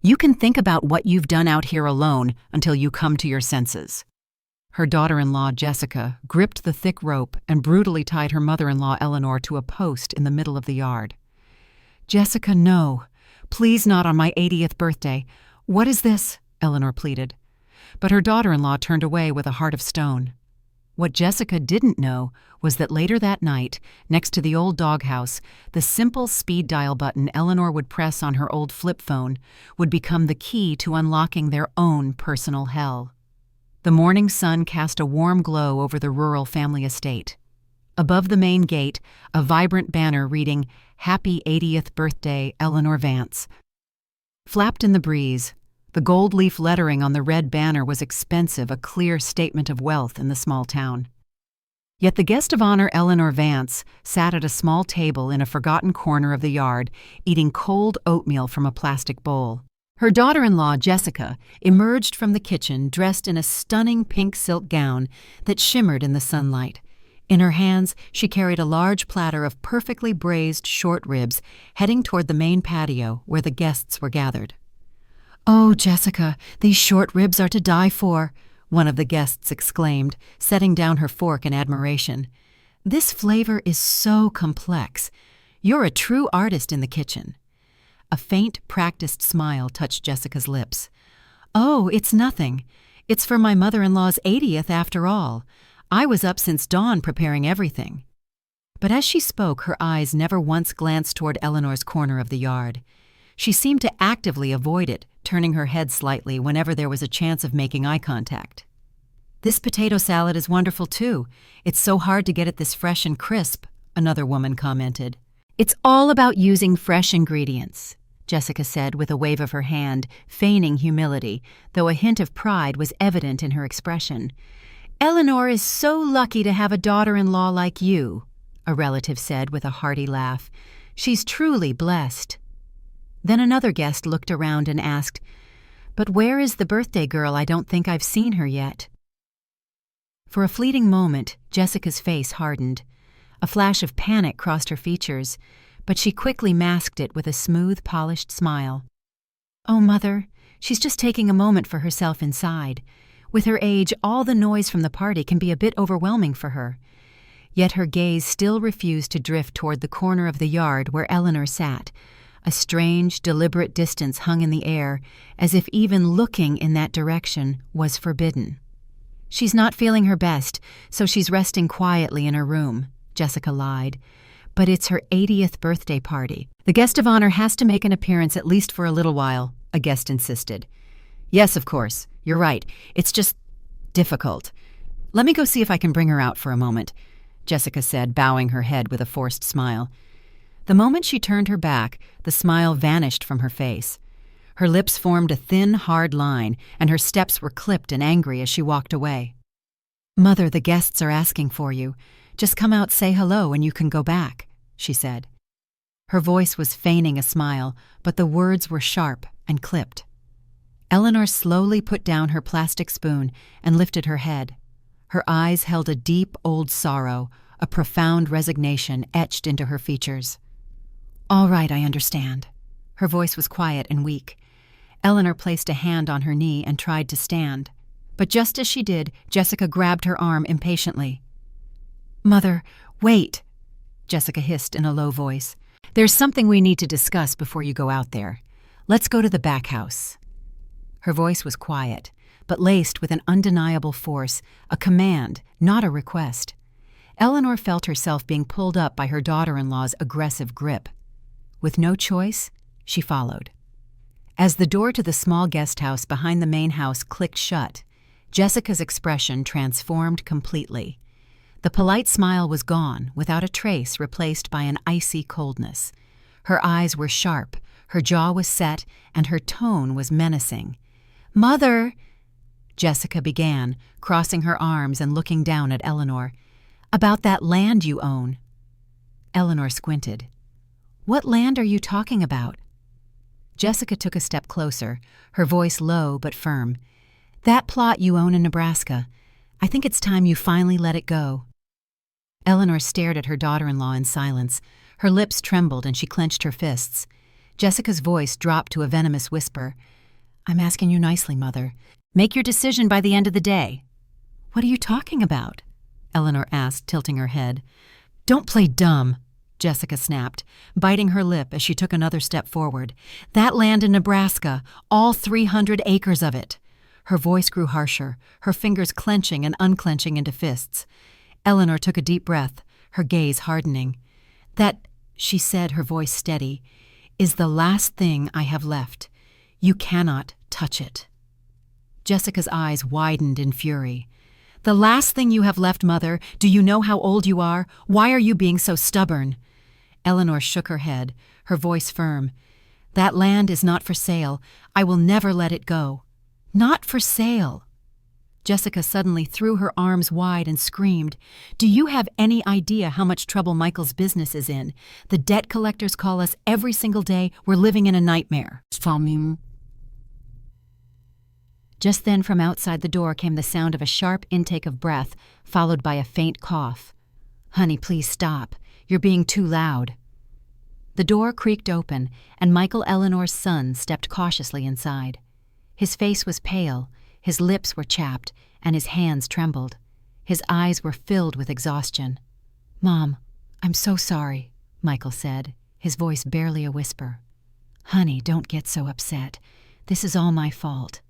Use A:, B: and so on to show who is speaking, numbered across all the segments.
A: You can think about what you've done out here alone until you come to your senses." Her daughter-in-law, Jessica, gripped the thick rope and brutally tied her mother-in-law, Eleanor, to a post in the middle of the yard. "Jessica, no. Please not on my 80th birthday. What is this?" Eleanor pleaded. But her daughter-in-law turned away with a heart of stone. What Jessica didn't know was that later that night, next to the old doghouse, the simple speed dial button Eleanor would press on her old flip phone would become the key to unlocking their own personal hell. The morning sun cast a warm glow over the rural family estate. Above the main gate, a vibrant banner reading, "Happy 80th Birthday, Eleanor Vance," flapped in the breeze. The gold leaf lettering on the red banner was expensive, a clear statement of wealth in the small town. Yet the guest of honor, Eleanor Vance, sat at a small table in a forgotten corner of the yard, eating cold oatmeal from a plastic bowl. Her daughter-in-law, Jessica, emerged from the kitchen dressed in a stunning pink silk gown that shimmered in the sunlight. In her hands, she carried a large platter of perfectly braised short ribs, heading toward the main patio where the guests were gathered. "Oh, Jessica, these short ribs are to die for," one of the guests exclaimed, setting down her fork in admiration. "This flavor is so complex. You're a true artist in the kitchen." A faint, practiced smile touched Jessica's lips. "Oh, it's nothing. It's for my mother-in-law's 80th after all. I was up since dawn preparing everything." But as she spoke, her eyes never once glanced toward Eleanor's corner of the yard. She seemed to actively avoid it, turning her head slightly whenever there was a chance of making eye contact. "This potato salad is wonderful, too. It's so hard to get it this fresh and crisp," another woman commented. "It's all about using fresh ingredients," Jessica said with a wave of her hand, feigning humility, though a hint of pride was evident in her expression. "Eleanor is so lucky to have a daughter-in-law like you," a relative said with a hearty laugh. "She's truly blessed." Then another guest looked around and asked, "But where is the birthday girl? I don't think I've seen her yet." For a fleeting moment, Jessica's face hardened. A flash of panic crossed her features, but she quickly masked it with a smooth, polished smile. "Oh, Mother, she's just taking a moment for herself inside. With her age, all the noise from the party can be a bit overwhelming for her." Yet her gaze still refused to drift toward the corner of the yard where Eleanor sat. A strange, deliberate distance hung in the air, as if even looking in that direction was forbidden. "She's not feeling her best, so she's resting quietly in her room," Jessica lied. "But it's her 80th birthday party. The guest of honor has to make an appearance at least for a little while," a guest insisted. "Yes, of course. You're right. It's just difficult. Let me go see if I can bring her out for a moment," Jessica said, bowing her head with a forced smile. The moment she turned her back, the smile vanished from her face. Her lips formed a thin, hard line, and her steps were clipped and angry as she walked away. "Mother, the guests are asking for you. Just come out, say hello, and you can go back," she said. Her voice was feigning a smile, but the words were sharp and clipped. Eleanor slowly put down her plastic spoon and lifted her head. Her eyes held a deep, old sorrow, a profound resignation etched into her features. "All right, I understand." Her voice was quiet and weak. Eleanor placed a hand on her knee and tried to stand. But just as she did, Jessica grabbed her arm impatiently. "Mother, wait," Jessica hissed in a low voice. "There's something we need to discuss before you go out there. Let's go to the back house." Her voice was quiet, but laced with an undeniable force, a command, not a request. Eleanor felt herself being pulled up by her daughter-in-law's aggressive grip. With no choice, she followed. As the door to the small guest house behind the main house clicked shut, Jessica's expression transformed completely. The polite smile was gone, without a trace, replaced by an icy coldness. Her eyes were sharp, her jaw was set, and her tone was menacing. "Mother," Jessica began, crossing her arms and looking down at Eleanor. "About that land you own." Eleanor squinted. "What land are you talking about?" Jessica took a step closer, her voice low but firm. "That plot you own in Nebraska. I think it's time you finally let it go." Eleanor stared at her daughter-in-law in silence. Her lips trembled and she clenched her fists. Jessica's voice dropped to a venomous whisper. "I'm asking you nicely, Mother. Make your decision by the end of the day." "What are you talking about?" Eleanor asked, tilting her head. "Don't play dumb," Jessica snapped, biting her lip as she took another step forward. "That land in Nebraska, all 300 acres of it." Her voice grew harsher, her fingers clenching and unclenching into fists. Eleanor took a deep breath, her gaze hardening. "That," she said, her voice steady, "is the last thing I have left. You cannot touch it." Jessica's eyes widened in fury. "The last thing you have left, Mother? Do you know how old you are? Why are you being so stubborn?" Eleanor shook her head, her voice firm. "That land is not for sale. I will never let it go." "Not for sale!" Jessica suddenly threw her arms wide and screamed. "Do you have any idea how much trouble Michael's business is in? The debt collectors call us every single day. We're living in a nightmare." Just then from outside the door came the sound of a sharp intake of breath, followed by a faint cough. "Honey, please stop. You're being too loud." The door creaked open, and Michael Eleanor's son stepped cautiously inside. His face was pale, his lips were chapped, and his hands trembled. His eyes were filled with exhaustion. "Mom, I'm so sorry," Michael said, his voice barely a whisper. "Honey, don't get so upset. This is all my fault."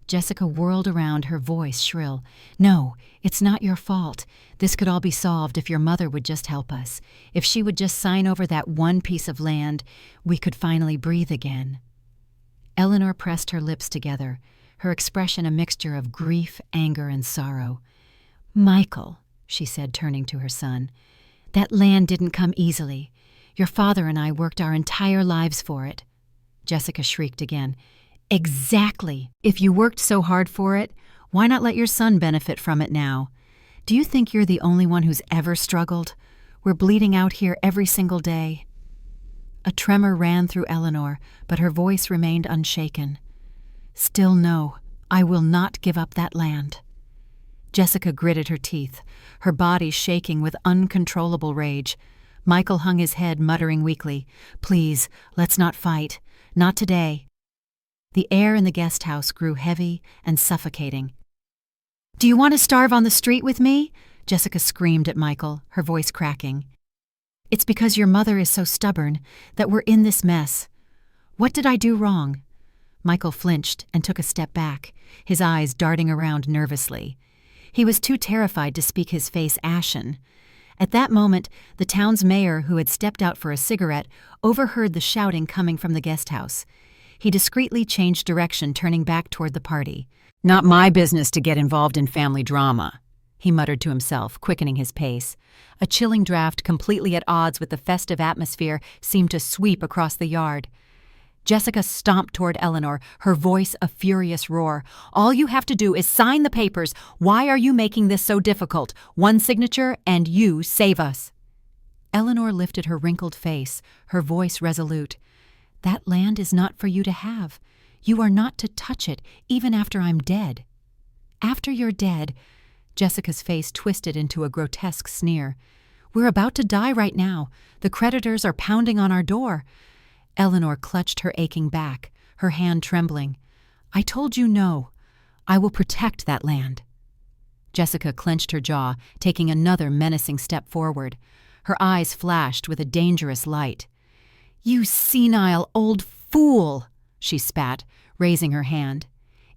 A: Jessica whirled around, her voice shrill. "No, it's not your fault. This could all be solved if your mother would just help us. If she would just sign over that one piece of land, we could finally breathe again." Eleanor pressed her lips together, her expression a mixture of grief, anger, and sorrow. "Michael," she said, turning to her son, "that land didn't come easily. Your father and I worked our entire lives for it." Jessica shrieked again. "Exactly. If you worked so hard for it, why not let your son benefit from it now? Do you think you're the only one who's ever struggled? We're bleeding out here every single day." A tremor ran through Eleanor, but her voice remained unshaken. "Still no, I will not give up that land." Jessica gritted her teeth, her body shaking with uncontrollable rage. Michael hung his head, muttering weakly, "Please, let's not fight. Not today." The air in the guest house grew heavy and suffocating. "Do you want to starve on the street with me?" Jessica screamed at Michael, her voice cracking. "It's because your mother is so stubborn that we're in this mess. What did I do wrong?" Michael flinched and took a step back, his eyes darting around nervously. He was too terrified to speak, his face ashen. At that moment, the town's mayor, who had stepped out for a cigarette, overheard the shouting coming from the guest house. He discreetly changed direction, turning back toward the party. "Not my business to get involved in family drama," he muttered to himself, quickening his pace. A chilling draft, completely at odds with the festive atmosphere, seemed to sweep across the yard. Jessica stomped toward Eleanor, her voice a furious roar. "All you have to do is sign the papers. Why are you making this so difficult? One signature, and you save us." Eleanor lifted her wrinkled face, her voice resolute. "That land is not for you to have. You are not to touch it, even after I'm dead." "After you're dead," Jessica's face twisted into a grotesque sneer. "We're about to die right now. The creditors are pounding on our door." Eleanor clutched her aching back, her hand trembling. "I told you no. I will protect that land." Jessica clenched her jaw, taking another menacing step forward. Her eyes flashed with a dangerous light. "You senile old fool," she spat, raising her hand.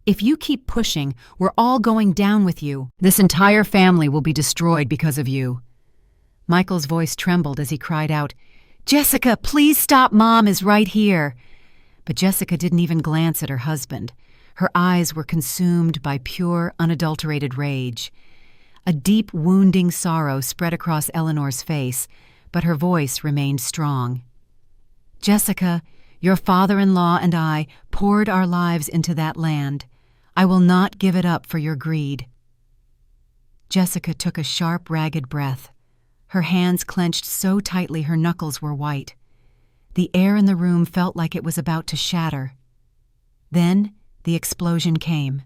A: "If you keep pushing, we're all going down with you. This entire family will be destroyed because of you." Michael's voice trembled as he cried out, "Jessica, please stop. Mom is right here." But Jessica didn't even glance at her husband. Her eyes were consumed by pure, unadulterated rage. A deep, wounding sorrow spread across Eleanor's face, but her voice remained strong. "Jessica, your father-in-law and I poured our lives into that land. I will not give it up for your greed." Jessica took a sharp, ragged breath. Her hands clenched so tightly her knuckles were white. The air in the room felt like it was about to shatter. Then the explosion came.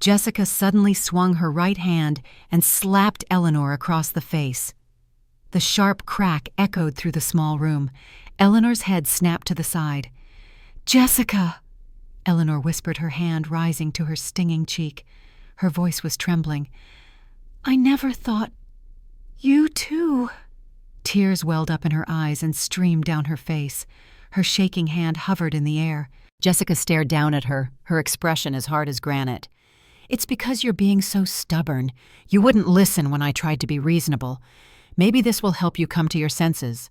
A: Jessica suddenly swung her right hand and slapped Eleanor across the face. The sharp crack echoed through the small room. Eleanor's head snapped to the side. "Jessica!" Eleanor whispered, her hand rising to her stinging cheek. Her voice was trembling. "I never thought... you too." Tears welled up in her eyes and streamed down her face. Her shaking hand hovered in the air. Jessica stared down at her, her expression as hard as granite. "It's because you're being so stubborn. You wouldn't listen when I tried to be reasonable. Maybe this will help you come to your senses."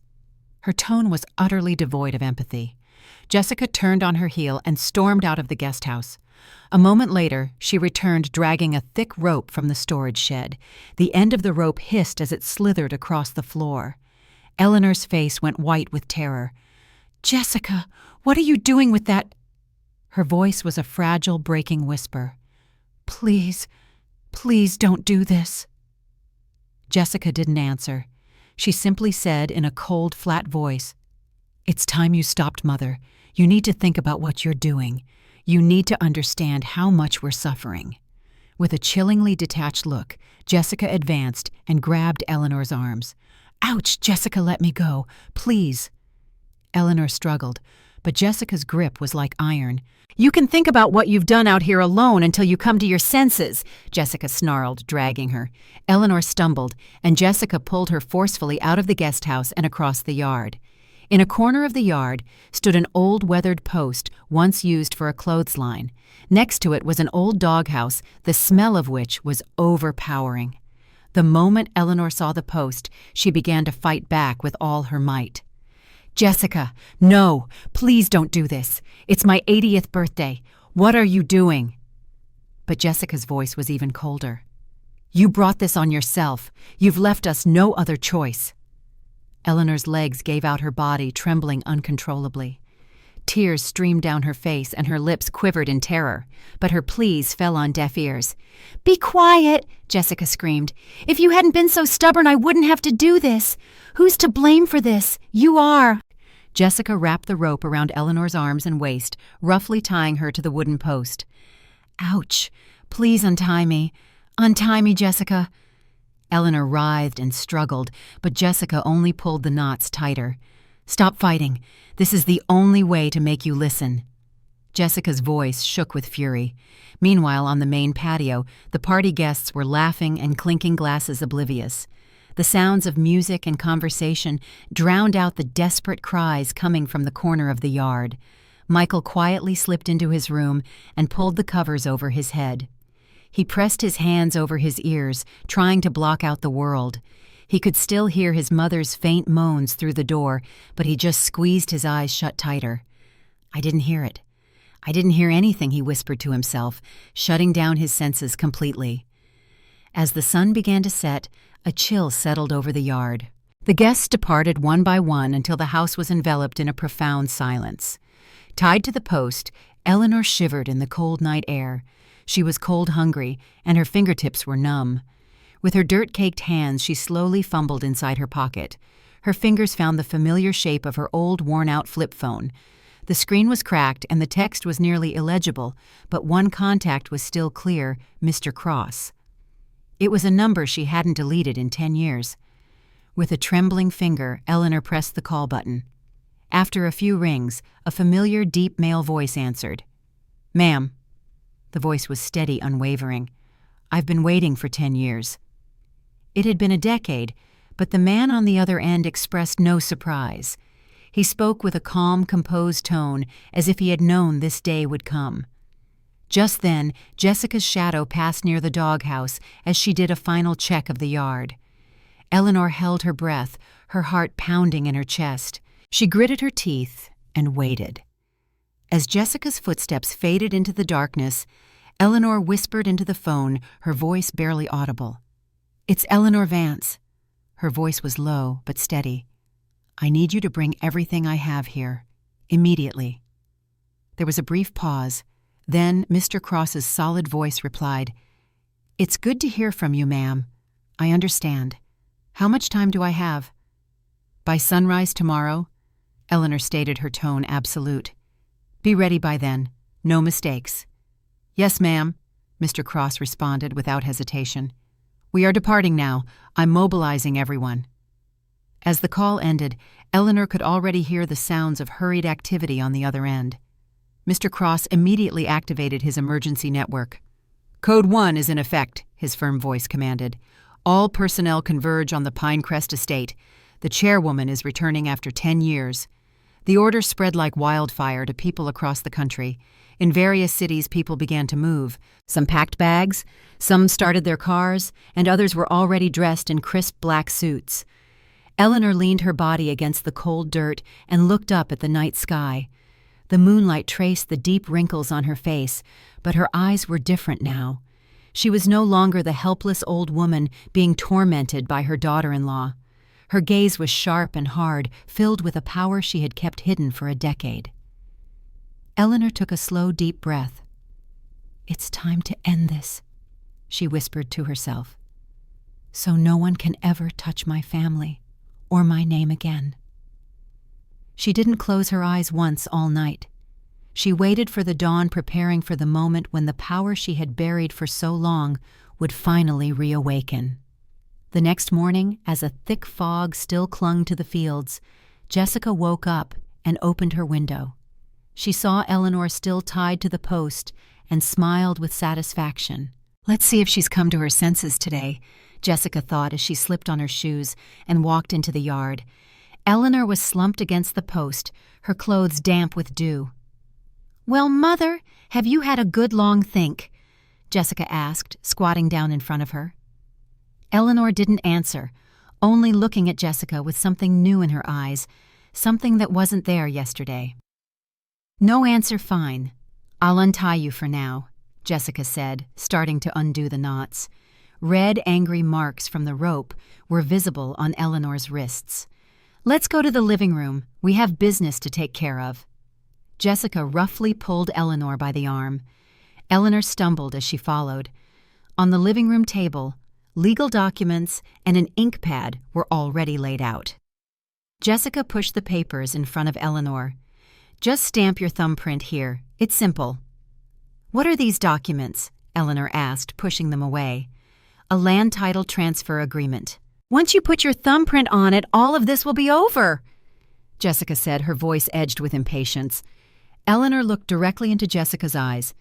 A: Her tone was utterly devoid of empathy. Jessica turned on her heel and stormed out of the guest house. A moment later, she returned dragging a thick rope from the storage shed. The end of the rope hissed as it slithered across the floor. Eleanor's face went white with terror. "Jessica, what are you doing with that?" Her voice was a fragile, breaking whisper. "Please, please don't do this." Jessica didn't answer. She simply said in a cold, flat voice, "It's time you stopped, Mother. You need to think about what you're doing. You need to understand how much we're suffering." With a chillingly detached look, Jessica advanced and grabbed Eleanor's arms. "Ouch, Jessica, let me go. Please." Eleanor struggled, but Jessica's grip was like iron. "You can think about what you've done out here alone until you come to your senses," Jessica snarled, dragging her. Eleanor stumbled, and Jessica pulled her forcefully out of the guest house and across the yard. In a corner of the yard stood an old weathered post once used for a clothesline. Next to it was an old doghouse, the smell of which was overpowering. The moment Eleanor saw the post, she began to fight back with all her might. "Jessica, no, please don't do this. It's my 80th birthday. What are you doing?" But Jessica's voice was even colder. "You brought this on yourself. You've left us no other choice." Eleanor's legs gave out her body, trembling uncontrollably. Tears streamed down her face and her lips quivered in terror, but her pleas fell on deaf ears. "Be quiet," Jessica screamed. "If you hadn't been so stubborn, I wouldn't have to do this. Who's to blame for this? You are." Jessica wrapped the rope around Eleanor's arms and waist, roughly tying her to the wooden post. "Ouch! Please untie me. Untie me, Jessica." Eleanor writhed and struggled, but Jessica only pulled the knots tighter. "Stop fighting. This is the only way to make you listen." Jessica's voice shook with fury. Meanwhile, on the main patio, the party guests were laughing and clinking glasses oblivious. The sounds of music and conversation drowned out the desperate cries coming from the corner of the yard. Michael quietly slipped into his room and pulled the covers over his head. He pressed his hands over his ears, trying to block out the world. He could still hear his mother's faint moans through the door, but he just squeezed his eyes shut tighter. "I didn't hear it. I didn't hear anything," he whispered to himself, shutting down his senses completely. As the sun began to set, a chill settled over the yard. The guests departed one by one until the house was enveloped in a profound silence. Tied to the post, Eleanor shivered in the cold night air. She was cold-hungry, and her fingertips were numb. With her dirt-caked hands, she slowly fumbled inside her pocket. Her fingers found the familiar shape of her old, worn-out flip phone. The screen was cracked, and the text was nearly illegible, but one contact was still clear: Mr. Cross. It was a number she hadn't deleted in 10 years. With a trembling finger, Eleanor pressed the call button. After a few rings, a familiar, deep male voice answered. "Ma'am." The voice was steady, unwavering. "I've been waiting for 10 years." It had been a decade, but the man on the other end expressed no surprise. He spoke with a calm, composed tone, as if he had known this day would come. Just then, Jessica's shadow passed near the doghouse as she did a final check of the yard. Eleanor held her breath, her heart pounding in her chest. She gritted her teeth and waited. As Jessica's footsteps faded into the darkness, Eleanor whispered into the phone, her voice barely audible. "It's Eleanor Vance." Her voice was low but steady. "I need you to bring everything I have here, immediately." There was a brief pause. Then Mr. Cross's solid voice replied, "It's good to hear from you, ma'am. I understand. How much time do I have?" "By sunrise tomorrow," Eleanor stated, her tone absolute. "Be ready by then. No mistakes." "Yes, ma'am," Mr. Cross responded without hesitation. "We are departing now. I'm mobilizing everyone." As the call ended, Eleanor could already hear the sounds of hurried activity on the other end. Mr. Cross immediately activated his emergency network. "Code 1 is in effect," his firm voice commanded. "All personnel converge on the Pinecrest estate. The chairwoman is returning after 10 years. The order spread like wildfire to people across the country. In various cities, people began to move. Some packed bags, some started their cars, and others were already dressed in crisp black suits. Eleanor leaned her body against the cold dirt and looked up at the night sky. The moonlight traced the deep wrinkles on her face, but her eyes were different now. She was no longer the helpless old woman being tormented by her daughter-in-law. Her gaze was sharp and hard, filled with a power she had kept hidden for a decade. Eleanor took a slow, deep breath. "It's time to end this," she whispered to herself, "so no one can ever touch my family or my name again." She didn't close her eyes once all night. She waited for the dawn, preparing for the moment when the power she had buried for so long would finally reawaken. The next morning, as a thick fog still clung to the fields, Jessica woke up and opened her window. She saw Eleanor still tied to the post and smiled with satisfaction. "Let's see if she's come to her senses today," Jessica thought as she slipped on her shoes and walked into the yard. Eleanor was slumped against the post, her clothes damp with dew. "Well, Mother, have you had a good long think?" Jessica asked, squatting down in front of her. Eleanor didn't answer, only looking at Jessica with something new in her eyes, something that wasn't there yesterday. "No answer, fine. I'll untie you for now," Jessica said, starting to undo the knots. Red, angry marks from the rope were visible on Eleanor's wrists. "Let's go to the living room. We have business to take care of." Jessica roughly pulled Eleanor by the arm. Eleanor stumbled as she followed. On the living room table, legal documents and an ink pad were already laid out. Jessica pushed the papers in front of Eleanor. "Just stamp your thumbprint here. It's simple." "What are these documents?" Eleanor asked, pushing them away. "A land title transfer agreement." "Once you put your thumbprint on it, all of this will be over," Jessica said, her voice edged with impatience. Eleanor looked directly into Jessica's eyes.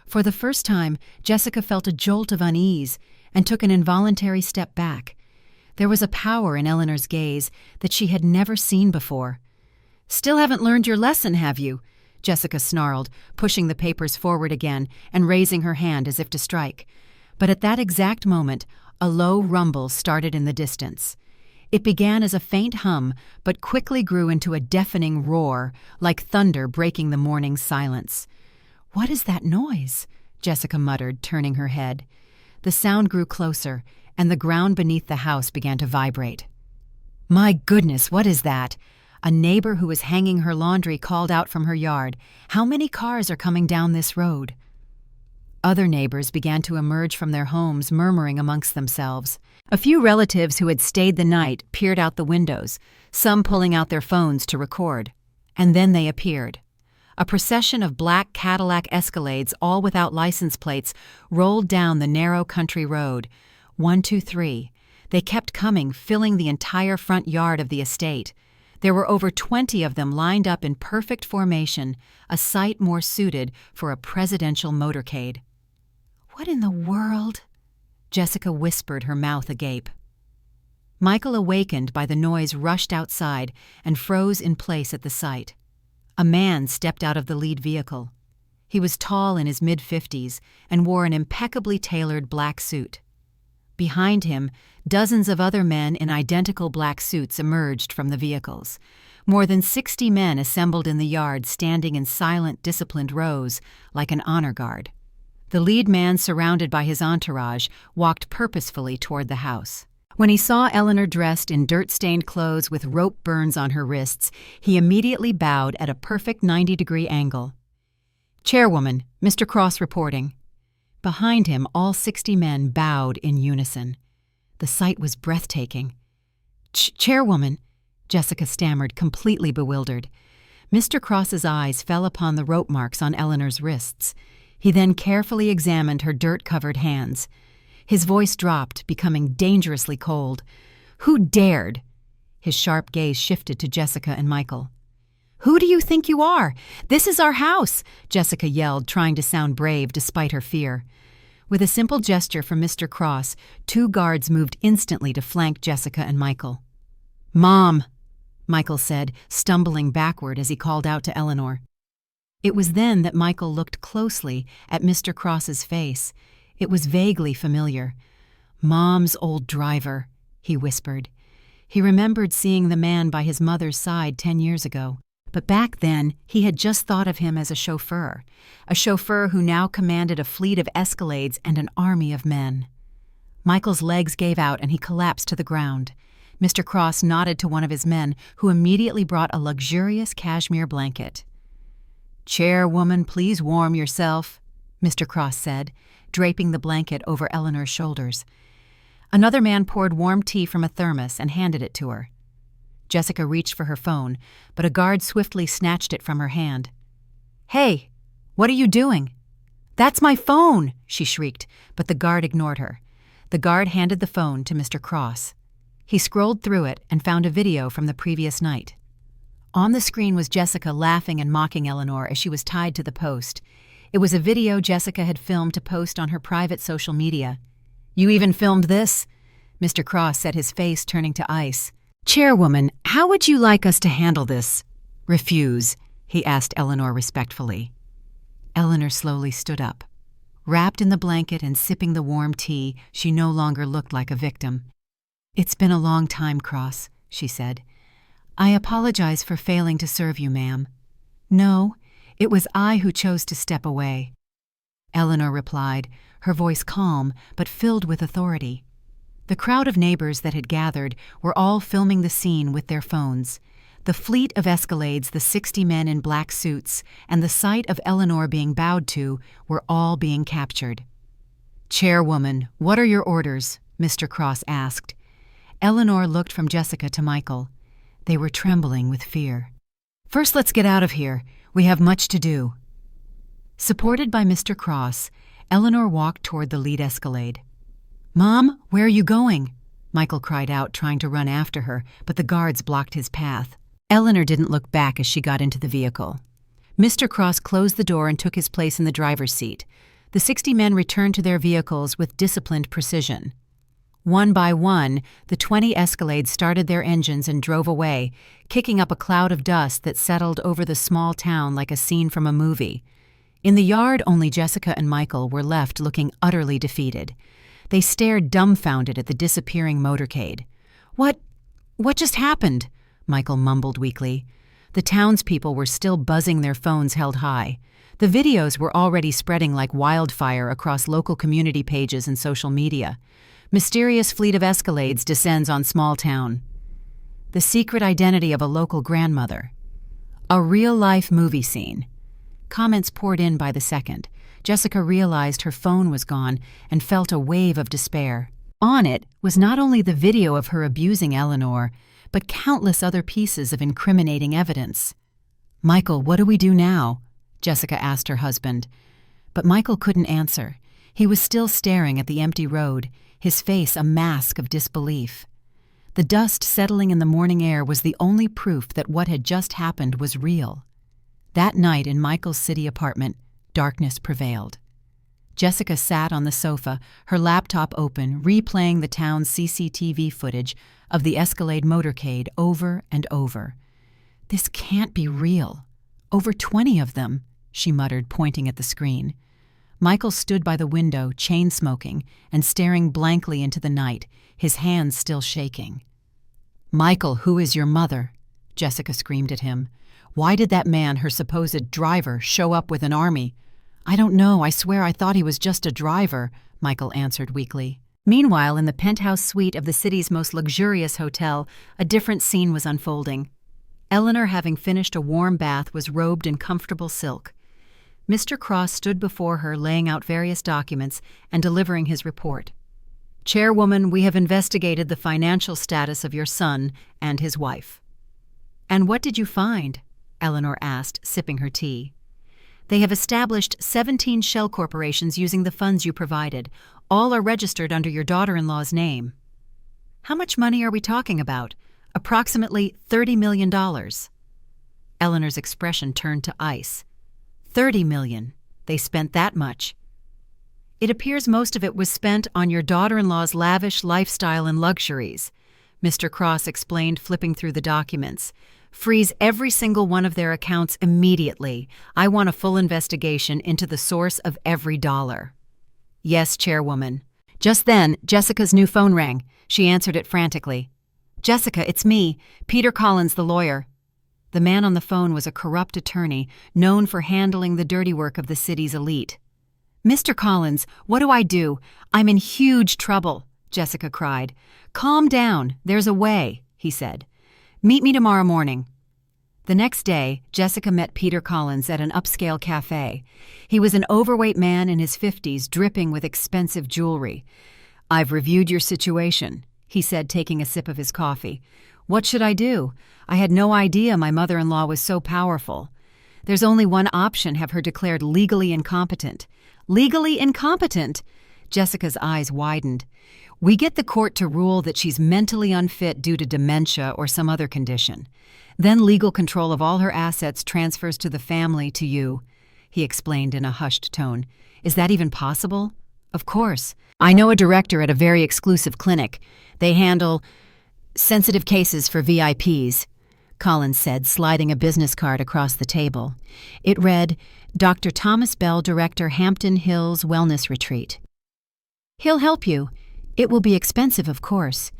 A: For the first time, Jessica felt a jolt of unease and took an involuntary step back. There was a power in Eleanor's gaze that she had never seen before. "Still haven't learned your lesson, have you?" Jessica snarled, pushing the papers forward again and raising her hand as if to strike. But at that exact moment, a low rumble started in the distance. It began as a faint hum, but quickly grew into a deafening roar, like thunder breaking the morning silence. "What is that noise?" Jessica muttered, turning her head. The sound grew closer, and the ground beneath the house began to vibrate. "My goodness, what is that?" A neighbor who was hanging her laundry called out from her yard. "How many cars are coming down this road?" Other neighbors began to emerge from their homes, murmuring amongst themselves. A few relatives who had stayed the night peered out the windows, some pulling out their phones to record. And then they appeared. A procession of black Cadillac Escalades, all without license plates, rolled down the narrow country road. 1, 2, 3. They kept coming, filling the entire front yard of the estate. There were over 20 of them lined up in perfect formation, a sight more suited for a presidential motorcade. "What in the world?" Jessica whispered, her mouth agape. Michael, awakened by the noise, rushed outside and froze in place at the sight. A man stepped out of the lead vehicle. He was tall, in his mid-50s, and wore an impeccably tailored black suit. Behind him, dozens of other men in identical black suits emerged from the vehicles. More than 60 men assembled in the yard, standing in silent, disciplined rows, like an honor guard. The lead man, surrounded by his entourage, walked purposefully toward the house. When he saw Eleanor dressed in dirt-stained clothes with rope burns on her wrists, he immediately bowed at a perfect 90-degree angle. "Chairwoman, Mr. Cross reporting." Behind him, all 60 men bowed in unison. The sight was breathtaking. Chairwoman," Jessica stammered, completely bewildered. Mr. Cross's eyes fell upon the rope marks on Eleanor's wrists. He then carefully examined her dirt-covered hands. His voice dropped, becoming dangerously cold. "Who dared?" His sharp gaze shifted to Jessica and Michael. "Who do you think you are? This is our house," Jessica yelled, trying to sound brave despite her fear. With a simple gesture from Mr. Cross, 2 guards moved instantly to flank Jessica and Michael. "Mom," Michael said, stumbling backward as he called out to Eleanor. It was then that Michael looked closely at Mr. Cross's face. It was vaguely familiar. "Mom's old driver," he whispered. He remembered seeing the man by his mother's side 10 years ago. But back then, he had just thought of him as a chauffeur who now commanded a fleet of Escalades and an army of men. Michael's legs gave out and he collapsed to the ground. Mr. Cross nodded to one of his men, who immediately brought a luxurious cashmere blanket. "Chairwoman, please warm yourself," Mr. Cross said, draping the blanket over Eleanor's shoulders. Another man poured warm tea from a thermos and handed it to her. Jessica reached for her phone, but a guard swiftly snatched it from her hand. "Hey, what are you doing?" "That's my phone!" she shrieked, but the guard ignored her. The guard handed the phone to Mr. Cross. He scrolled through it and found a video from the previous night. On the screen was Jessica laughing and mocking Eleanor as she was tied to the post. It was a video Jessica had filmed to post on her private social media. "You even filmed this?" Mr. Cross said, his face turning to ice. "Chairwoman, how would you like us to handle this?" "Refuse," he asked Eleanor respectfully. Eleanor slowly stood up. Wrapped in the blanket and sipping the warm tea, she no longer looked like a victim. "It's been a long time, Cross," she said. "I apologize for failing to serve you, ma'am." "No, it was I who chose to step away," Eleanor replied, her voice calm but filled with authority. The crowd of neighbors that had gathered were all filming the scene with their phones. The fleet of Escalades, the 60 men in black suits, and the sight of Eleanor being bowed to were all being captured. "Chairwoman, what are your orders?" Mr. Cross asked. Eleanor looked from Jessica to Michael. They were trembling with fear. "First, let's get out of here. We have much to do." Supported by Mr. Cross, Eleanor walked toward the lead Escalade. "Mom, where are you going?" Michael cried out, trying to run after her, but the guards blocked his path. Eleanor didn't look back as she got into the vehicle. Mr. Cross closed the door and took his place in the driver's seat. The 60 men returned to their vehicles with disciplined precision. One by one, the 20 Escalades started their engines and drove away, kicking up a cloud of dust that settled over the small town like a scene from a movie. In the yard, only Jessica and Michael were left looking utterly defeated. They stared dumbfounded at the disappearing motorcade. What just happened?" Michael mumbled weakly. The townspeople were still buzzing their phones held high. The videos were already spreading like wildfire across local community pages and social media. "Mysterious fleet of Escalades descends on small town." The secret identity of a local grandmother. A real-life movie scene. Comments poured in by the second. Jessica realized her phone was gone and felt a wave of despair. On it was not only the video of her abusing Eleanor, but countless other pieces of incriminating evidence. "Michael, what do we do now?" Jessica asked her husband. But Michael couldn't answer. He was still staring at the empty road, his face a mask of disbelief. The dust settling in the morning air was the only proof that what had just happened was real. That night in Michael's city apartment, darkness prevailed. Jessica sat on the sofa, her laptop open, replaying the town's CCTV footage of the Escalade motorcade over and over. "This can't be real. Over 20 of them," she muttered, pointing at the screen. Michael stood by the window, chain-smoking, and staring blankly into the night, his hands still shaking. "Michael, who is your mother?" Jessica screamed at him. "Why did that man, her supposed driver, show up with an army?" "I don't know. I swear I thought he was just a driver," Michael answered weakly. Meanwhile, in the penthouse suite of the city's most luxurious hotel, a different scene was unfolding. Eleanor, having finished a warm bath, was robed in comfortable silk. Mr. Cross stood before her, laying out various documents and delivering his report. "Chairwoman, we have investigated the financial status of your son and his wife." "And what did you find?" Eleanor asked, sipping her tea. "They have established 17 shell corporations using the funds you provided. All are registered under your daughter-in-law's name." "How much money are we talking about? approximately $30 million. Eleanor's expression turned to ice. $30 million. They spent that much. It appears most of it was spent on your daughter-in-law's lavish lifestyle and luxuries, Mr. Cross explained, flipping through the documents. Freeze every single one of their accounts immediately. I want a full investigation into the source of every dollar. Yes, Chairwoman. Just then, Jessica's new phone rang. She answered it frantically. Jessica, it's me, Peter Collins, the lawyer. The man on the phone was a corrupt attorney, known for handling the dirty work of the city's elite. Mr. Collins, what do I do? I'm in huge trouble, Jessica cried. Calm down, there's a way, he said. Meet me tomorrow morning. The next day, Jessica met Peter Collins at an upscale cafe. He was an overweight man in his 50s, dripping with expensive jewelry. I've reviewed your situation, he said, taking a sip of his coffee. What should I do? I had no idea my mother-in-law was so powerful. There's only one option, have her declared legally incompetent. Legally incompetent? Jessica's eyes widened. We get the court to rule that she's mentally unfit due to dementia or some other condition. Then legal control of all her assets transfers to the family, to you, he explained in a hushed tone. Is that even possible? Of course. I know a director at a very exclusive clinic. They handle sensitive cases for VIPs, Collins said, sliding a business card across the table. It read, Dr. Thomas Bell, Director, Hampton Hills Wellness Retreat. He'll help you. It will be expensive, of course.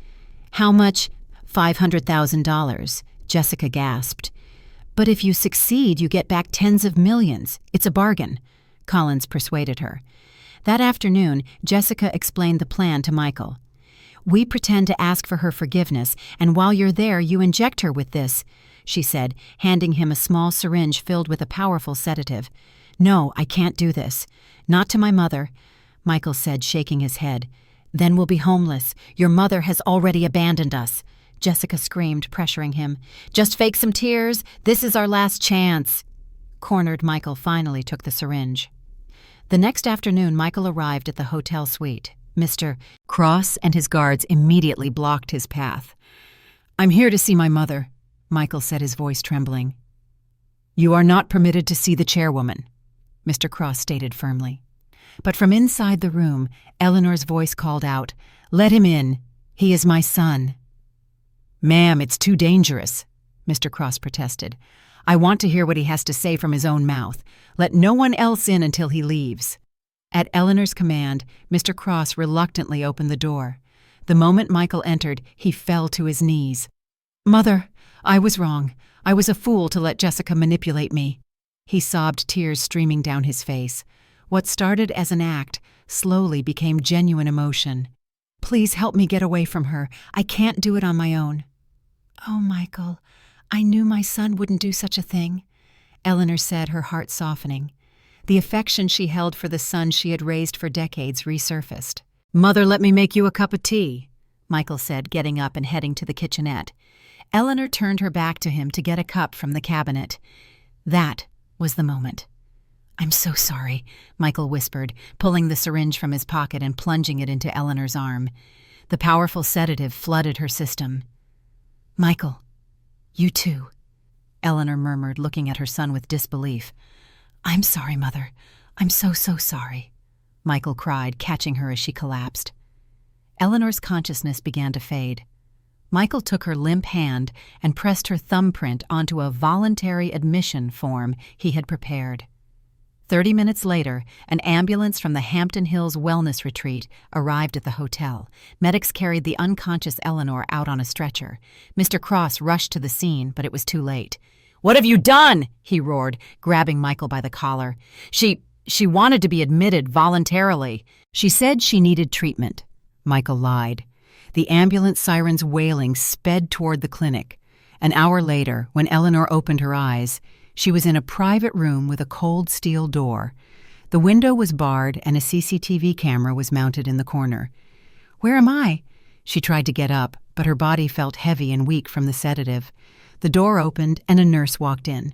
A: How much? $500,000, Jessica gasped. But if you succeed, you get back tens of millions. It's a bargain, Collins persuaded her. That afternoon, Jessica explained the plan to Michael. We pretend to ask for her forgiveness, and while you're there, you inject her with this, she said, handing him a small syringe filled with a powerful sedative. No, I can't do this. Not to my mother, Michael said, shaking his head. Then we'll be homeless. Your mother has already abandoned us, Jessica screamed, pressuring him. Just fake some tears. This is our last chance. Cornered, Michael finally took the syringe. The next afternoon, Michael arrived at the hotel suite. Mr. Cross and his guards immediately blocked his path. I'm here to see my mother, Michael said, his voice trembling. You are not permitted to see the chairwoman, Mr. Cross stated firmly. But from inside the room, Eleanor's voice called out, Let him in. He is my son. Ma'am, it's too dangerous, Mr. Cross protested. I want to hear what he has to say from his own mouth. Let no one else in until he leaves. At Eleanor's command, Mr. Cross reluctantly opened the door. The moment Michael entered, he fell to his knees. Mother, I was wrong. I was a fool to let Jessica manipulate me. He sobbed, tears streaming down his face. What started as an act slowly became genuine emotion. Please help me get away from her. I can't do it on my own. Oh, Michael, I knew my son wouldn't do such a thing, Eleanor said, her heart softening. The affection she held for the son she had raised for decades resurfaced. Mother, let me make you a cup of tea, Michael said, getting up and heading to the kitchenette. Eleanor turned her back to him to get a cup from the cabinet. That was the moment. I'm so sorry, Michael whispered, pulling the syringe from his pocket and plunging it into Eleanor's arm. The powerful sedative flooded her system. Michael, you too, Eleanor murmured, looking at her son with disbelief. I'm sorry, Mother. I'm so sorry, Michael cried, catching her as she collapsed. Eleanor's consciousness began to fade. Michael took her limp hand and pressed her thumbprint onto a voluntary admission form he had prepared. 30 minutes later, an ambulance from the Hampton Hills Wellness Retreat arrived at the hotel. Medics carried the unconscious Eleanor out on a stretcher. Mr. Cross rushed to the scene, but it was too late. What have you done? He roared, grabbing Michael by the collar. She wanted to be admitted voluntarily. She said she needed treatment. Michael lied. The ambulance siren's wailing sped toward the clinic. An hour later, when Eleanor opened her eyes, she was in a private room with a cold steel door. The window was barred and a CCTV camera was mounted in the corner. Where am I? She tried to get up, but her body felt heavy and weak from the sedative. The door opened and a nurse walked in.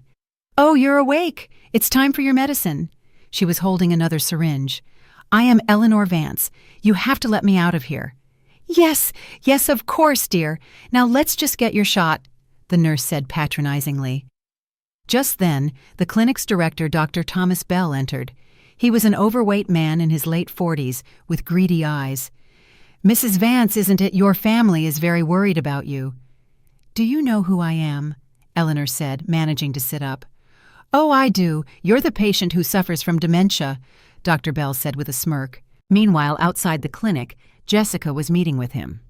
A: Oh, you're awake. It's time for your medicine. She was holding another syringe. I am Eleanor Vance. You have to let me out of here. Yes, yes, of course, dear. Now let's just get your shot, the nurse said patronizingly. Just then, the clinic's director, Dr. Thomas Bell, entered. He was an overweight man in his late 40s with greedy eyes. "Mrs. Vance, isn't it? Your family is very worried about you." "Do you know who I am?" Eleanor said, managing to sit up. "Oh, I do. You're the patient who suffers from dementia," Dr. Bell said with a smirk. Meanwhile, outside the clinic, Jessica was meeting with him.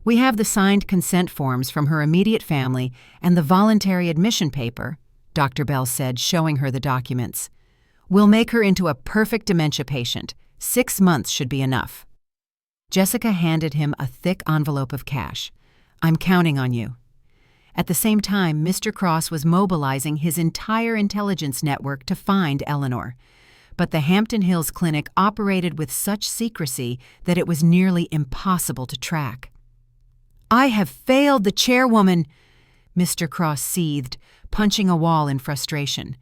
A: "We have the signed consent forms from her immediate family and the voluntary admission paper," Dr. Bell said, showing her the documents. "We'll make her into a perfect dementia patient. 6 months should be enough." Jessica handed him a thick envelope of cash. "I'm counting on you." At the same time, Mr. Cross was mobilizing his entire intelligence network to find Eleanor. But the Hampton Hills Clinic operated with such secrecy that it was nearly impossible to track. "I have failed the chairwoman," Mr. Cross seethed, punching a wall in frustration.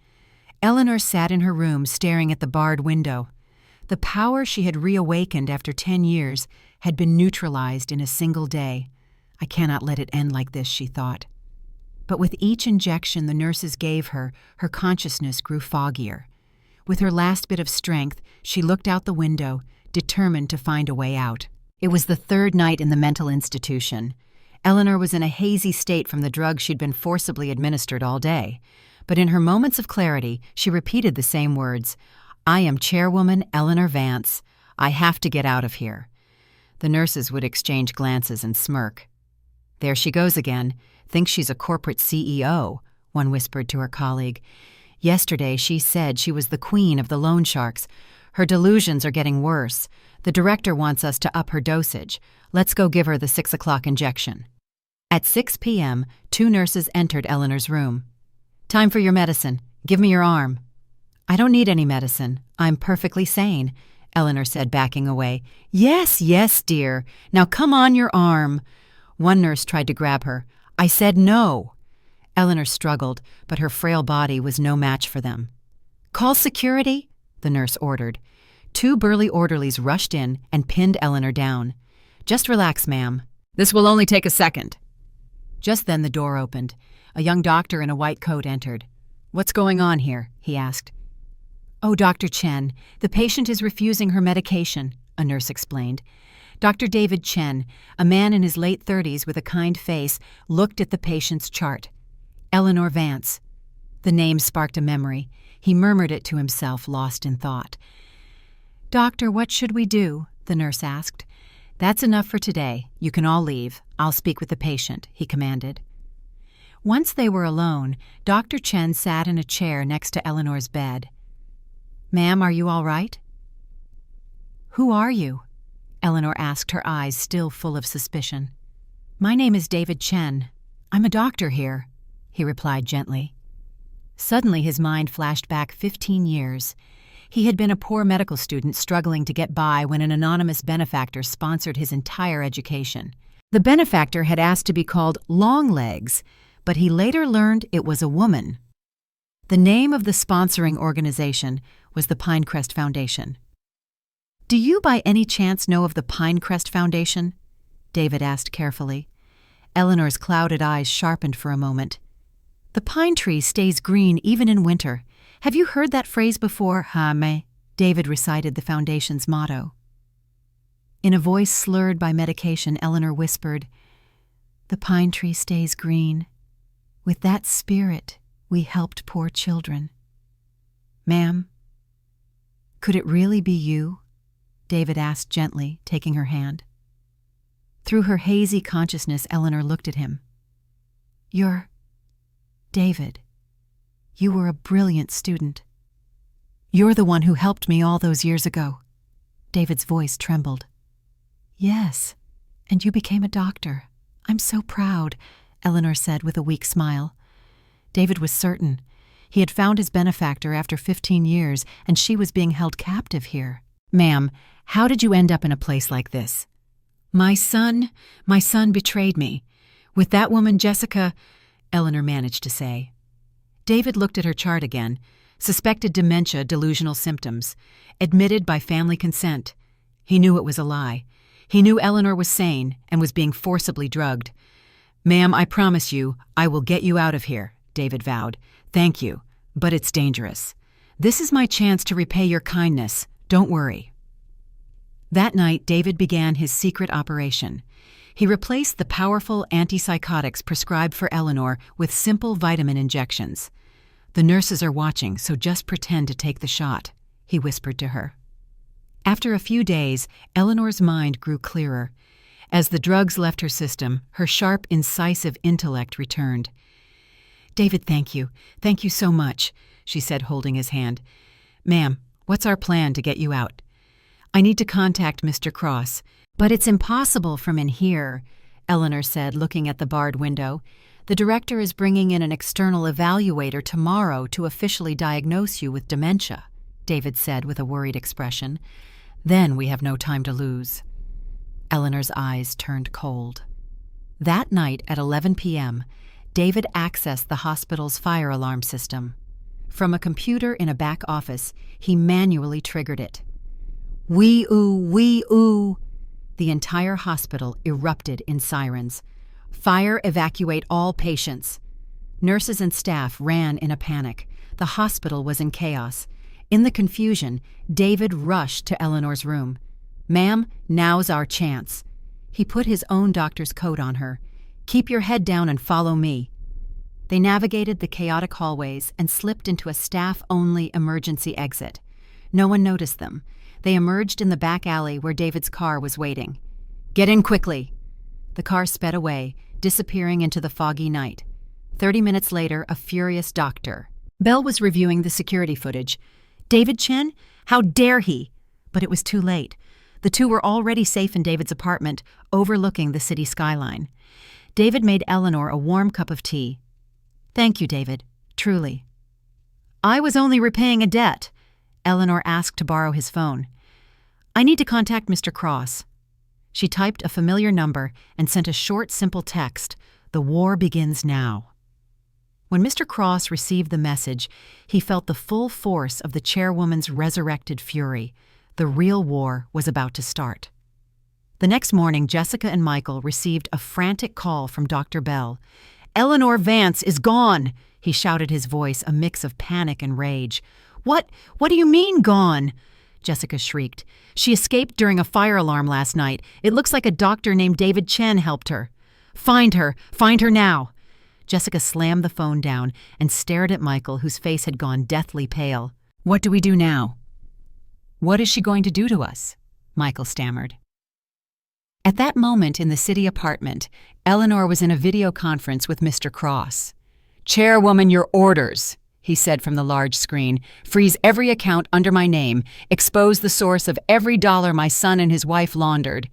A: Eleanor sat in her room staring at the barred window. The power she had reawakened after 10 years had been neutralized in a single day. "I cannot let it end like this," she thought. But with each injection the nurses gave her, her consciousness grew foggier. With her last bit of strength, she looked out the window, determined to find a way out. It was the 3rd night in the mental institution. Eleanor was in a hazy state from the drugs she'd been forcibly administered all day. But in her moments of clarity, she repeated the same words. "I am Chairwoman Eleanor Vance. I have to get out of here." The nurses would exchange glances and smirk. "There she goes again. Thinks she's a corporate CEO," one whispered to her colleague. "Yesterday she said she was the queen of the loan sharks. Her delusions are getting worse. The director wants us to up her dosage. Let's go give her the 6 o'clock injection." At 6 p.m., 2 nurses entered Eleanor's room. "Time for your medicine. Give me your arm." "I don't need any medicine. I'm perfectly sane," Eleanor said, backing away. "Yes, yes, dear. Now come on, your arm." One nurse tried to grab her. "I said no." Eleanor struggled, but her frail body was no match for them. "Call security," the nurse ordered. 2 burly orderlies rushed in and pinned Eleanor down. "Just relax, ma'am. This will only take a second." Just then the door opened. A young doctor in a white coat entered. "What's going on here?" he asked. "Oh, Dr. Chen, the patient is refusing her medication," a nurse explained. Dr. David Chen, a man in his late 30s with a kind face, looked at the patient's chart. Eleanor Vance. The name sparked a memory. He murmured it to himself, lost in thought. "Doctor, what should we do?" the nurse asked. "That's enough for today. You can all leave. I'll speak with the patient," he commanded. Once they were alone, Dr. Chen sat in a chair next to Eleanor's bed. "Ma'am, are you all right?" "Who are you?" Eleanor asked, her eyes still full of suspicion. "My name is David Chen. I'm a doctor here," he replied gently. Suddenly his mind flashed back 15 years. He had been a poor medical student struggling to get by when an anonymous benefactor sponsored his entire education. The benefactor had asked to be called Longlegs, but he later learned it was a woman. The name of the sponsoring organization was the Pinecrest Foundation. "Do you by any chance know of the Pinecrest Foundation?" David asked carefully. Eleanor's clouded eyes sharpened for a moment. "The pine tree stays green even in winter. Have you heard that phrase before, Hame?" David recited the foundation's motto. In a voice slurred by medication, Eleanor whispered, "The pine tree stays green. With that spirit, we helped poor children." "Ma'am, could it really be you?" David asked gently, taking her hand. Through her hazy consciousness, Eleanor looked at him. "You're David. You were a brilliant student. You're the one who helped me all those years ago." David's voice trembled. "Yes, and you became a doctor. I'm so proud," Eleanor said with a weak smile. David was certain. He had found his benefactor after 15 years, and she was being held captive here. "Ma'am, how did you end up in a place like this?" My son betrayed me. With that woman, Jessica," Eleanor managed to say. David looked at her chart again. Suspected dementia, delusional symptoms. Admitted by family consent. He knew it was a lie. He knew Eleanor was sane and was being forcibly drugged. "Ma'am, I promise you, I will get you out of here," David vowed. "Thank you, but it's dangerous. This is my chance to repay your kindness. Don't worry." That night, David began his secret operation. He replaced the powerful antipsychotics prescribed for Eleanor with simple vitamin injections. "The nurses are watching, so just pretend to take the shot," he whispered to her. After a few days, Eleanor's mind grew clearer. As the drugs left her system, her sharp, incisive intellect returned. "David, thank you. Thank you so much," she said, holding his hand. "Ma'am, what's our plan to get you out?" "I need to contact Mr. Cross, but it's impossible from in here," Eleanor said, looking at the barred window. "The director is bringing in an external evaluator tomorrow to officially diagnose you with dementia," David said with a worried expression. "Then we have no time to lose." Eleanor's eyes turned cold. That night at 11 p.m., David accessed the hospital's fire alarm system. From a computer in a back office, he manually triggered it. Wee-oo, wee-oo! The entire hospital erupted in sirens. "Fire, evacuate all patients." Nurses and staff ran in a panic. The hospital was in chaos. In the confusion, David rushed to Eleanor's room. "Ma'am, now's our chance." He put his own doctor's coat on her. "Keep your head down and follow me." They navigated the chaotic hallways and slipped into a staff-only emergency exit. No one noticed them. They emerged in the back alley where David's car was waiting. "Get in quickly." The car sped away, disappearing into the foggy night. 30 minutes later, a furious doctor. Bell was reviewing the security footage. "David Chen? How dare he?" But it was too late. The two were already safe in David's apartment, overlooking the city skyline. David made Eleanor a warm cup of tea. "Thank you, David. Truly." "I was only repaying a debt." Eleanor asked to borrow his phone. "I need to contact Mr. Cross." She typed a familiar number and sent a short, simple text. "The war begins now." When Mr. Cross received the message, he felt the full force of the chairwoman's resurrected fury. The real war was about to start. The next morning, Jessica and Michael received a frantic call from Dr. Bell. "Eleanor Vance is gone!" He shouted, his voice a mix of panic and rage. What do you mean, gone?" Jessica shrieked. "She escaped during a fire alarm last night. It looks like a doctor named David Chen helped her. Find her now." Jessica slammed the phone down and stared at Michael, whose face had gone deathly pale. "What do we do now?" "What is she going to do to us?" Michael stammered. At that moment in the city apartment, Eleanor was in a video conference with Mr. Cross. "Chairwoman, your orders," he said from the large screen. "Freeze every account under my name. Expose the source of every dollar my son and his wife laundered."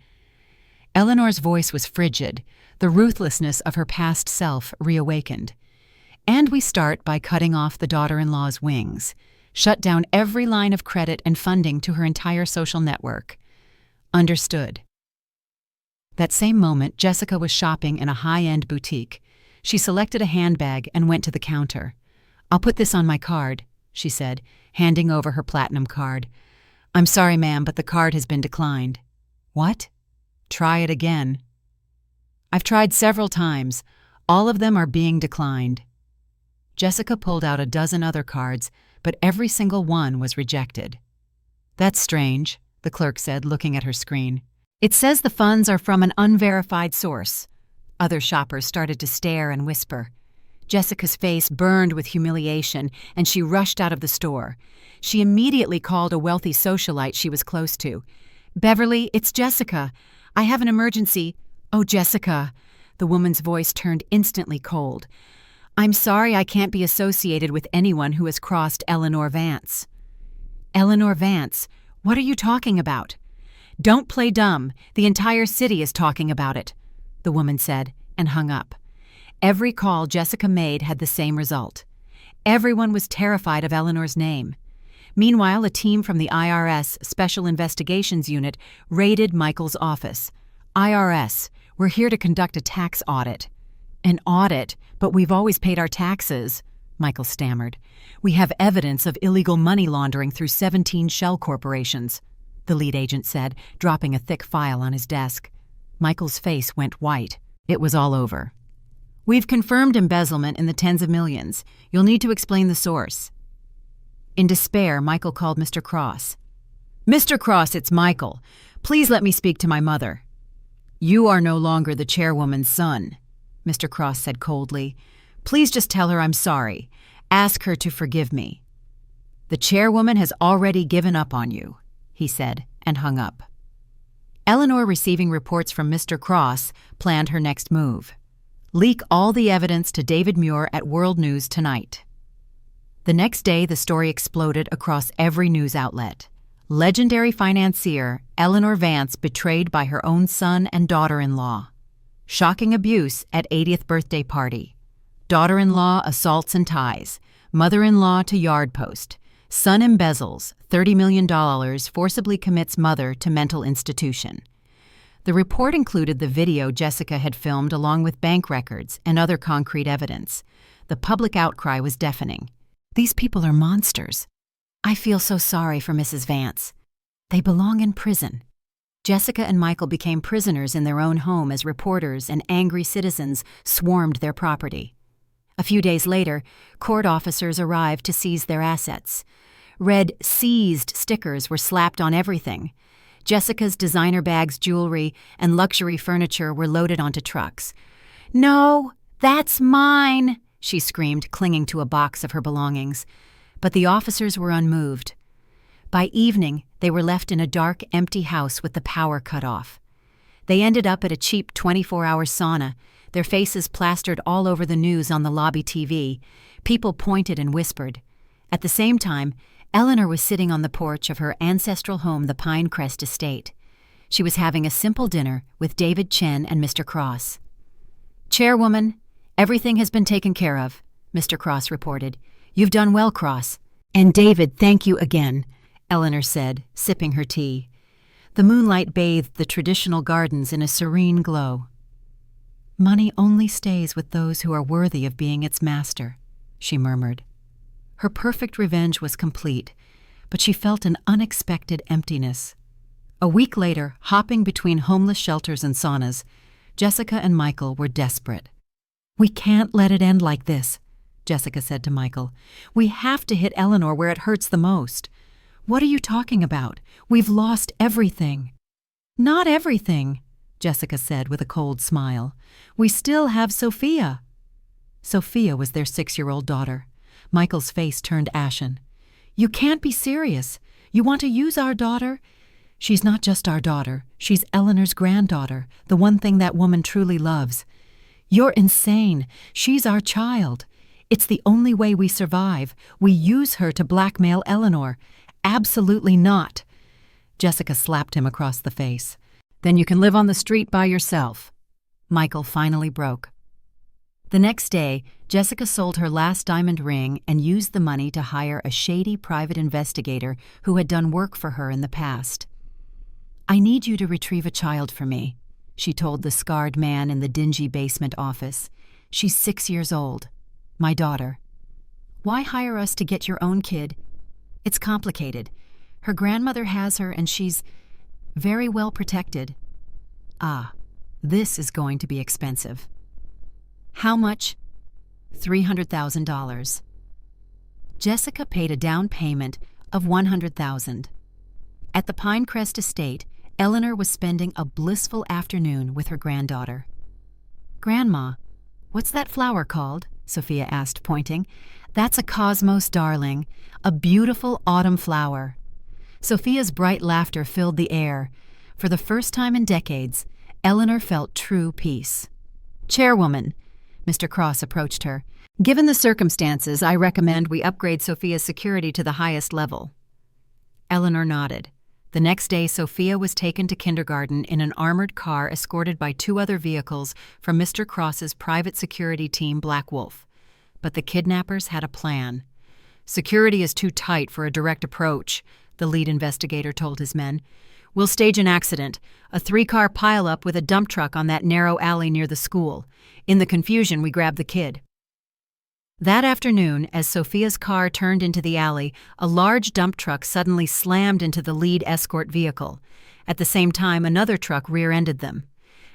A: Eleanor's voice was frigid. The ruthlessness of her past self reawakened. "And we start by cutting off the daughter-in-law's wings. Shut down every line of credit and funding to her entire social network." "Understood." That same moment, Jessica was shopping in a high-end boutique. She selected a handbag and went to the counter. "I'll put this on my card," she said, handing over her platinum card. "I'm sorry, ma'am, but the card has been declined." "What?" "Try it again." "I've tried several times. All of them are being declined." Jessica pulled out a dozen other cards, but every single one was rejected. "That's strange," the clerk said, looking at her screen. "It says the funds are from an unverified source." Other shoppers started to stare and whisper. Jessica's face burned with humiliation, and she rushed out of the store. She immediately called a wealthy socialite she was close to. "Beverly, it's Jessica. I have an emergency." "Oh, Jessica." The woman's voice turned instantly cold. "I'm sorry I can't be associated with anyone who has crossed Eleanor Vance." "Eleanor Vance? What are you talking about?" "Don't play dumb. The entire city is talking about it," the woman said, and hung up. Every call Jessica made had the same result. Everyone was terrified of Eleanor's name. Meanwhile, a team from the IRS Special Investigations Unit raided Michael's office. "IRS, we're here to conduct a tax audit." "An audit? But we've always paid our taxes," Michael stammered. "We have evidence of illegal money laundering through 17 shell corporations." the lead agent said, dropping a thick file on his desk. Michael's face went white. It was all over. "We've confirmed embezzlement in the tens of millions. You'll need to explain the source." In despair, Michael called Mr. Cross. "Mr. Cross, it's Michael. Please let me speak to my mother." "You are no longer the chairwoman's son," Mr. Cross said coldly. "Please just tell her I'm sorry. Ask her to forgive me." "The chairwoman has already given up on you," he said, and hung up. Eleanor, receiving reports from Mr. Cross, planned her next move. Leak all the evidence to David Muir at World News tonight. The next day, the story exploded across every news outlet. Legendary financier Eleanor Vance betrayed by her own son and daughter-in-law. Shocking abuse at 80th birthday party. Daughter-in-law assaults and ties. Mother-in-law to yard post. Son embezzles $30 million, forcibly commits mother to mental institution. The report included the video Jessica had filmed along with bank records and other concrete evidence. The public outcry was deafening. "These people are monsters. I feel so sorry for Mrs. Vance. They belong in prison." Jessica and Michael became prisoners in their own home as reporters and angry citizens swarmed their property. A few days later, court officers arrived to seize their assets. Red "seized" stickers were slapped on everything. Jessica's designer bags, jewelry, and luxury furniture were loaded onto trucks. "No, that's mine," she screamed, clinging to a box of her belongings. But the officers were unmoved. By evening, they were left in a dark, empty house with the power cut off. They ended up at a cheap 24-hour sauna, their faces plastered all over the news on the lobby TV. People pointed and whispered. At the same time, Eleanor was sitting on the porch of her ancestral home, the Pinecrest Estate. She was having a simple dinner with David Chen and Mr. Cross. "Chairwoman, everything has been taken care of," Mr. Cross reported. "You've done well, Cross." "And David, thank you again," Eleanor said, sipping her tea. The moonlight bathed the traditional gardens in a serene glow. "Money only stays with those who are worthy of being its master," she murmured. Her perfect revenge was complete, but she felt an unexpected emptiness. A week later, hopping between homeless shelters and saunas, Jessica and Michael were desperate. "We can't let it end like this," Jessica said to Michael. "We have to hit Eleanor where it hurts the most." "What are you talking about? We've lost everything." "Not everything," Jessica said with a cold smile. "We still have Sophia." Sophia was their 6-year-old daughter. Michael's face turned ashen. "You can't be serious. You want to use our daughter?" "She's not just our daughter. She's Eleanor's granddaughter, the one thing that woman truly loves." "You're insane. She's our child. It's the only way we survive. We use her to blackmail Eleanor." "Absolutely not." Jessica slapped him across the face. "Then you can live on the street by yourself." Michael finally broke. The next day, Jessica sold her last diamond ring and used the money to hire a shady private investigator who had done work for her in the past. "I need you to retrieve a child for me," she told the scarred man in the dingy basement office. "She's 6 years old. My daughter." "Why hire us to get your own kid?" "It's complicated. Her grandmother has her and she's very well protected." "Ah, this is going to be expensive." "How much?" $300,000. Jessica paid a down payment of $100,000. At the Pinecrest Estate, Eleanor was spending a blissful afternoon with her granddaughter. "Grandma, what's that flower called?" Sophia asked, pointing. "That's a cosmos, darling, a beautiful autumn flower." Sophia's bright laughter filled the air. For the first time in decades, Eleanor felt true peace. "Chairwoman," Mr. Cross approached her. "Given the circumstances, I recommend we upgrade Sophia's security to the highest level." Eleanor nodded. The next day, Sophia was taken to kindergarten in an armored car escorted by 2 other vehicles from Mr. Cross's private security team, Black Wolf. But the kidnappers had a plan. "Security is too tight for a direct approach," the lead investigator told his men. "We'll stage an accident, a 3-car pileup with a dump truck on that narrow alley near the school. In the confusion, we grab the kid." That afternoon, as Sophia's car turned into the alley, a large dump truck suddenly slammed into the lead escort vehicle. At the same time, another truck rear-ended them.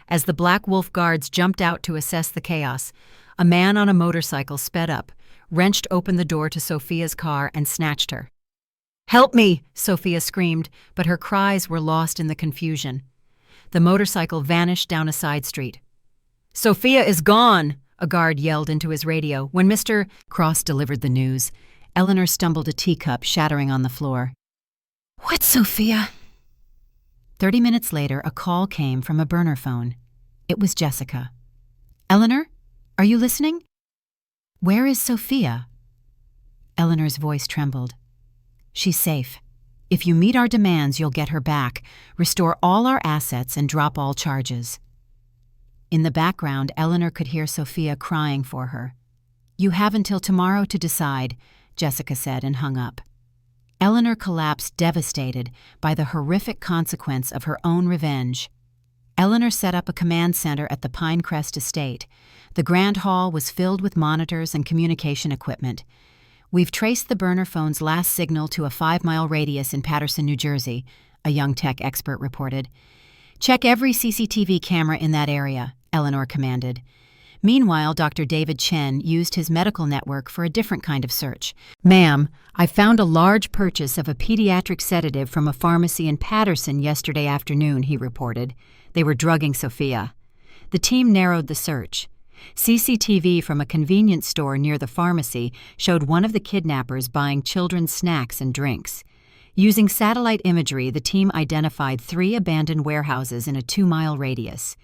A: As the Black Wolf guards jumped out to assess the chaos, a man on a motorcycle sped up, wrenched open the door to Sophia's car, and snatched her. "Help me!" Sophia screamed, but her cries were lost in the confusion. The motorcycle vanished down a side street. "Sophia is gone!" a guard yelled into his radio. When Mr. Cross delivered the news, Eleanor stumbled a teacup, shattering on the floor. "What's Sophia?" 30 minutes later, a call came from a burner phone. It was Jessica. "Eleanor, are you listening? Where is Sophia?" Eleanor's voice trembled. "She's safe. If you meet our demands, you'll get her back, restore all our assets, and drop all charges." In the background, Eleanor could hear Sophia crying for her. "You have until tomorrow to decide," Jessica said and hung up. Eleanor collapsed, devastated by the horrific consequence of her own revenge. Eleanor set up a command center at the Pinecrest estate. The grand hall was filled with monitors and communication equipment. "We've traced the burner phone's last signal to a 5-mile radius in Paterson, New Jersey," a young tech expert reported. "Check every CCTV camera in that area," Eleanor commanded. Meanwhile, Dr. David Chen used his medical network for a different kind of search. "Ma'am, I found a large purchase of a pediatric sedative from a pharmacy in Paterson yesterday afternoon," he reported. They were drugging Sophia. The team narrowed the search. CCTV from a convenience store near the pharmacy showed one of the kidnappers buying children's snacks and drinks. Using satellite imagery, the team identified 3 abandoned warehouses in a 2-mile radius.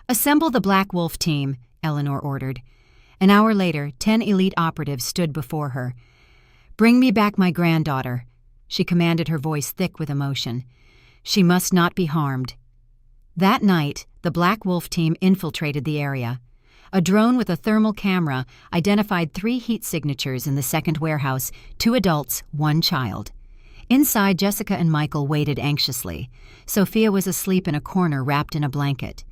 A: "Assemble the Black Wolf team," Eleanor ordered. An hour later, 10 elite operatives stood before her. "Bring me back my granddaughter," she commanded, her voice thick with emotion. "She must not be harmed." That night, the Black Wolf team infiltrated the area. A drone with a thermal camera identified 3 heat signatures in the second warehouse, 2 adults, 1 child. Inside, Jessica and Michael waited anxiously. Sophia was asleep in a corner wrapped in a blanket.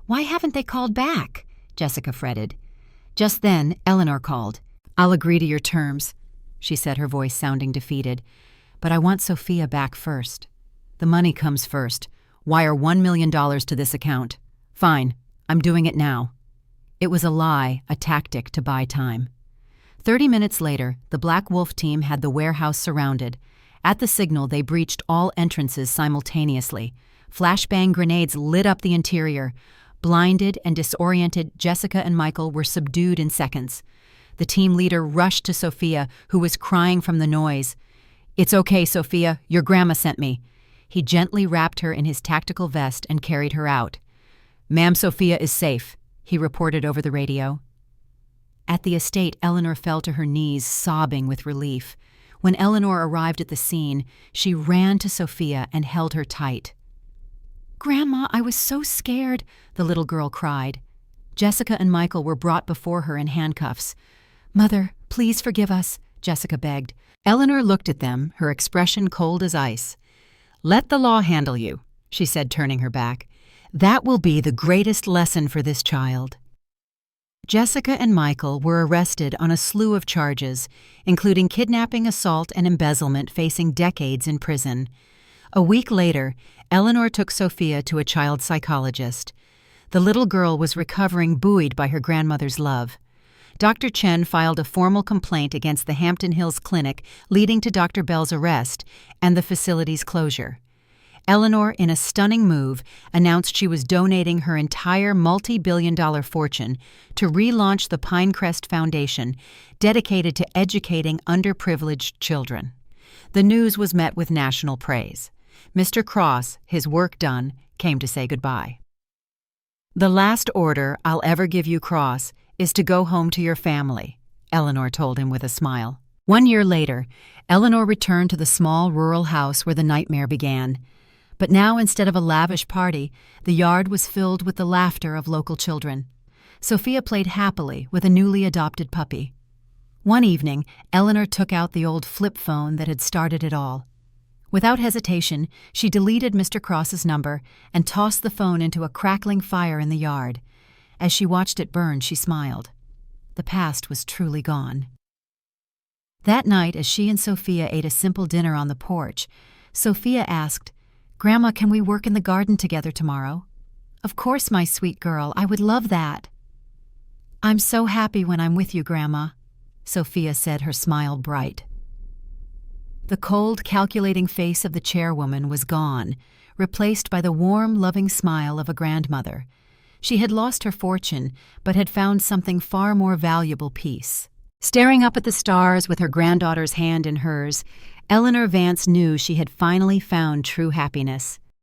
A: "Why haven't they called back?" Jessica fretted. Just then, Eleanor called. "I'll agree to your terms," she said, her voice sounding defeated. "But I want Sophia back first. The money comes first. Wire $1 million to this account." "Fine, I'm doing it now." It was a lie, a tactic to buy time. 30 minutes later, the Black Wolf team had the warehouse surrounded. At the signal, they breached all entrances simultaneously. Flashbang grenades lit up the interior. Blinded and disoriented, Jessica and Michael were subdued in seconds. The team leader rushed to Sophia, who was crying from the noise. "It's okay, Sophia. Your grandma sent me." He gently wrapped her in his tactical vest and carried her out. "Ma'am, Sophia is safe," he reported over the radio. At the estate, Eleanor fell to her knees, sobbing with relief. When Eleanor arrived at the scene, she ran to Sophia and held her tight. "Grandma, I was so scared," the little girl cried. Jessica and Michael were brought before her in handcuffs. "Mother, please forgive us," Jessica begged. Eleanor looked at them, her expression cold as ice. "Let the law handle you," she said, turning her back. "That will be the greatest lesson for this child." Jessica and Michael were arrested on a slew of charges, including kidnapping, assault, and embezzlement, facing decades in prison. A week later, Eleanor took Sophia to a child psychologist. The little girl was recovering, buoyed by her grandmother's love. Dr. Chen filed a formal complaint against the Hampton Hills Clinic, leading to Dr. Bell's arrest and the facility's closure. Eleanor, in a stunning move, announced she was donating her entire multi-billion-dollar fortune to relaunch the Pinecrest Foundation, dedicated to educating underprivileged children. The news was met with national praise. Mr. Cross, his work done, came to say goodbye. "The last order I'll ever give you, Cross, is to go home to your family," Eleanor told him with a smile. 1 year later, Eleanor returned to the small rural house where the nightmare began. But now, instead of a lavish party, the yard was filled with the laughter of local children. Sophia played happily with a newly adopted puppy. One evening, Eleanor took out the old flip phone that had started it all. Without hesitation, she deleted Mr. Cross's number and tossed the phone into a crackling fire in the yard. As she watched it burn, she smiled. The past was truly gone. That night, as she and Sophia ate a simple dinner on the porch, Sophia asked, "Grandma, can we work in the garden together tomorrow?" "Of course, my sweet girl, I would love that." "I'm so happy when I'm with you, Grandma," Sophia said, her smile bright. The cold, calculating face of the chairwoman was gone, replaced by the warm, loving smile of a grandmother. She had lost her fortune, but had found something far more valuable: peace. Staring up at the stars with her granddaughter's hand in hers, Eleanor Vance knew she had finally found true happiness.